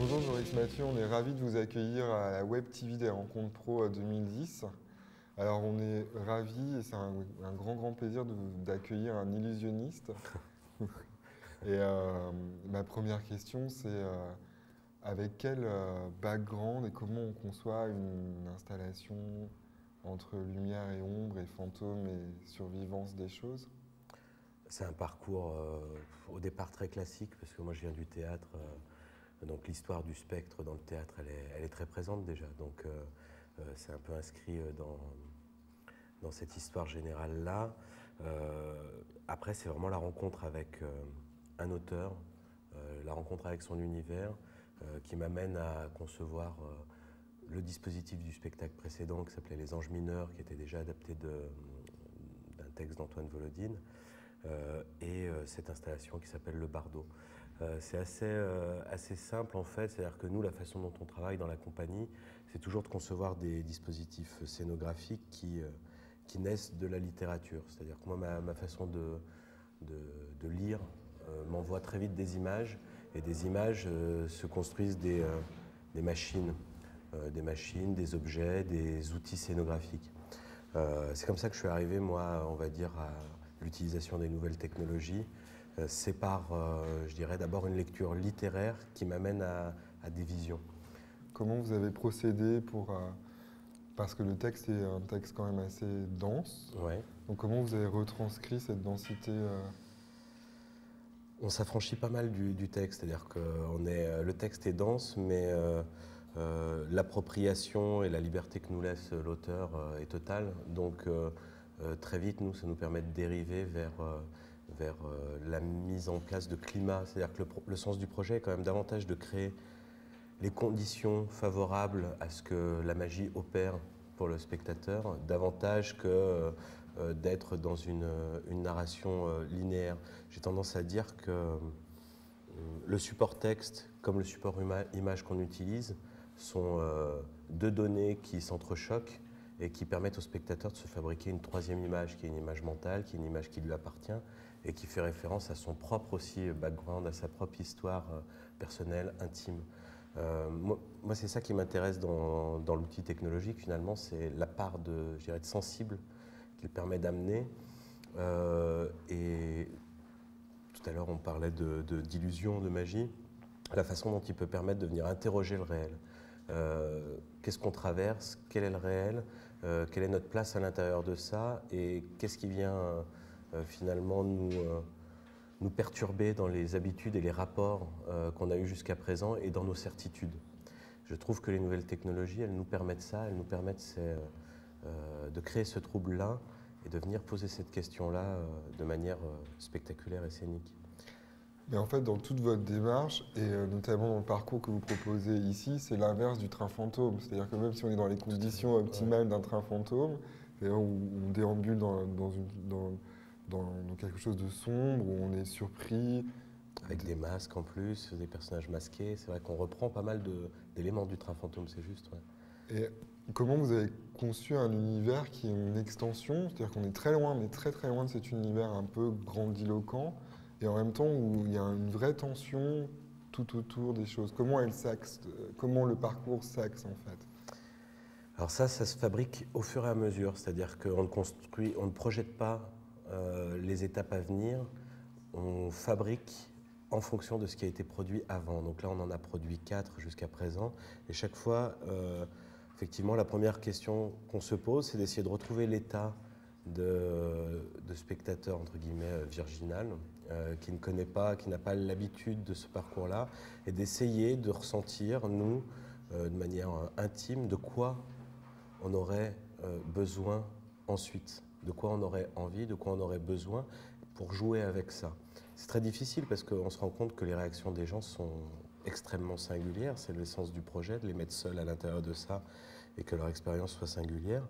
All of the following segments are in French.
Bonjour Joris Mathieu, on est ravis de vous accueillir à la Web TV des Rencontres Pro 2010. Alors on est ravis et c'est un grand plaisir d'accueillir un illusionniste. Et ma première question c'est avec quel background et comment on conçoit une installation entre lumière et ombre et fantôme et survivance des choses? C'est un parcours au départ très classique parce que moi je viens du théâtre, donc l'histoire du spectre dans le théâtre elle est très présente déjà, donc c'est un peu inscrit dans cette histoire générale-là. Après c'est vraiment la rencontre avec un auteur, la rencontre avec son univers qui m'amène à concevoir le dispositif du spectacle précédent qui s'appelait Les Anges mineurs, qui était déjà adapté d'un texte d'Antoine Volodine. Et cette installation qui s'appelle Le Bardo. C'est assez simple en fait, c'est-à-dire que nous, la façon dont on travaille dans la compagnie, c'est toujours de concevoir des dispositifs scénographiques qui naissent de la littérature. C'est-à-dire que moi, ma façon de lire m'envoie très vite des images, et des images se construisent des machines, des objets, des outils scénographiques. C'est comme ça que je suis arrivé, moi, on va dire, à l'utilisation des nouvelles technologies. C'est par, je dirais, d'abord une lecture littéraire qui m'amène à des visions. Comment vous avez procédé pour... parce que le texte est un texte quand même assez dense. Ouais. Donc comment vous avez retranscrit cette densité On s'affranchit pas mal du texte, c'est-à-dire que le texte est dense, mais l'appropriation et la liberté que nous laisse l'auteur est totale. Donc très vite, ça nous permet de dériver vers la mise en place de climat. C'est-à-dire que le sens du projet est quand même davantage de créer les conditions favorables à ce que la magie opère pour le spectateur, davantage que d'être dans une narration linéaire. J'ai tendance à dire que le support texte, comme le support image qu'on utilise, sont deux données qui s'entrechoquent et qui permettent au spectateur de se fabriquer une troisième image, qui est une image mentale, qui est une image qui lui appartient et qui fait référence à son propre aussi background, à sa propre histoire personnelle, intime. Moi, c'est ça qui m'intéresse dans l'outil technologique, finalement, c'est la part de sensible qu'il permet d'amener. Et tout à l'heure, on parlait d'illusion, de magie, la façon dont il peut permettre de venir interroger le réel. Qu'est-ce qu'on traverse? Quel est le réel? Quelle est notre place à l'intérieur de ça? Et qu'est-ce qui vient finalement nous perturber dans les habitudes et les rapports qu'on a eus jusqu'à présent et dans nos certitudes? Je trouve que les nouvelles technologies, elles nous permettent ça, elles nous permettent de créer ce trouble-là et de venir poser cette question-là de manière spectaculaire et scénique. Mais en fait, dans toute votre démarche, et notamment dans le parcours que vous proposez ici, c'est l'inverse du train fantôme. C'est-à-dire que même si on est dans les conditions optimales d'un train fantôme, c'est-à-dire où on déambule dans quelque chose de sombre, où on est surpris. Avec des masques en plus, des personnages masqués, c'est vrai qu'on reprend pas mal d'éléments du train fantôme, c'est juste. Ouais. Et comment vous avez conçu un univers qui est une extension, c'est-à-dire qu'on est très loin, mais très loin de cet univers un peu grandiloquent, et en même temps où il y a une vraie tension tout autour des choses. Comment elle s'axe, comment le parcours s'axe en fait? Alors ça se fabrique au fur et à mesure, c'est-à-dire qu'on on ne projette pas les étapes à venir, on fabrique en fonction de ce qui a été produit avant. Donc là, on en a produit 4 jusqu'à présent, et chaque fois, effectivement, la première question qu'on se pose, c'est d'essayer de retrouver l'état de spectateur, entre guillemets, virginal, qui ne connaît pas, qui n'a pas l'habitude de ce parcours-là, et d'essayer de ressentir, nous, de manière intime, de quoi on aurait besoin ensuite, de quoi on aurait envie, de quoi on aurait besoin pour jouer avec ça. C'est très difficile parce qu'on se rend compte que les réactions des gens sont extrêmement singulières, c'est l'essence du projet, de les mettre seuls à l'intérieur de ça et que leur expérience soit singulière.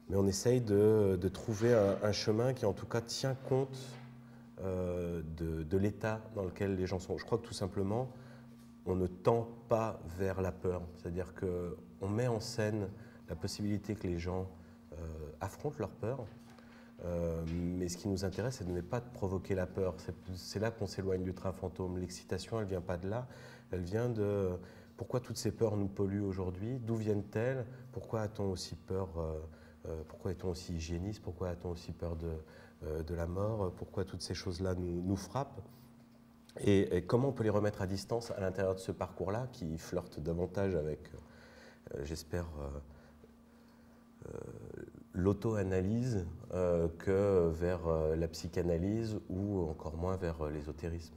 Mais on essaye de trouver un chemin qui en tout cas tient compte de l'état dans lequel les gens sont. Je crois que tout simplement, on ne tend pas vers la peur, c'est-à-dire qu'on met en scène la possibilité que les gens affrontent leur peur, Mais ce qui nous intéresse, c'est de ne pas provoquer la peur. C'est là qu'on s'éloigne du train fantôme. L'excitation, elle ne vient pas de là. Elle vient de pourquoi toutes ces peurs nous polluent aujourd'hui, d'où viennent-elles, pourquoi a-t-on aussi peur, pourquoi est-on aussi hygiéniste, pourquoi a-t-on aussi peur de la mort, pourquoi toutes ces choses-là nous frappent. Et comment on peut les remettre à distance à l'intérieur de ce parcours-là qui flirte davantage avec, j'espère, l'auto-analyse que vers la psychanalyse ou encore moins vers l'ésotérisme.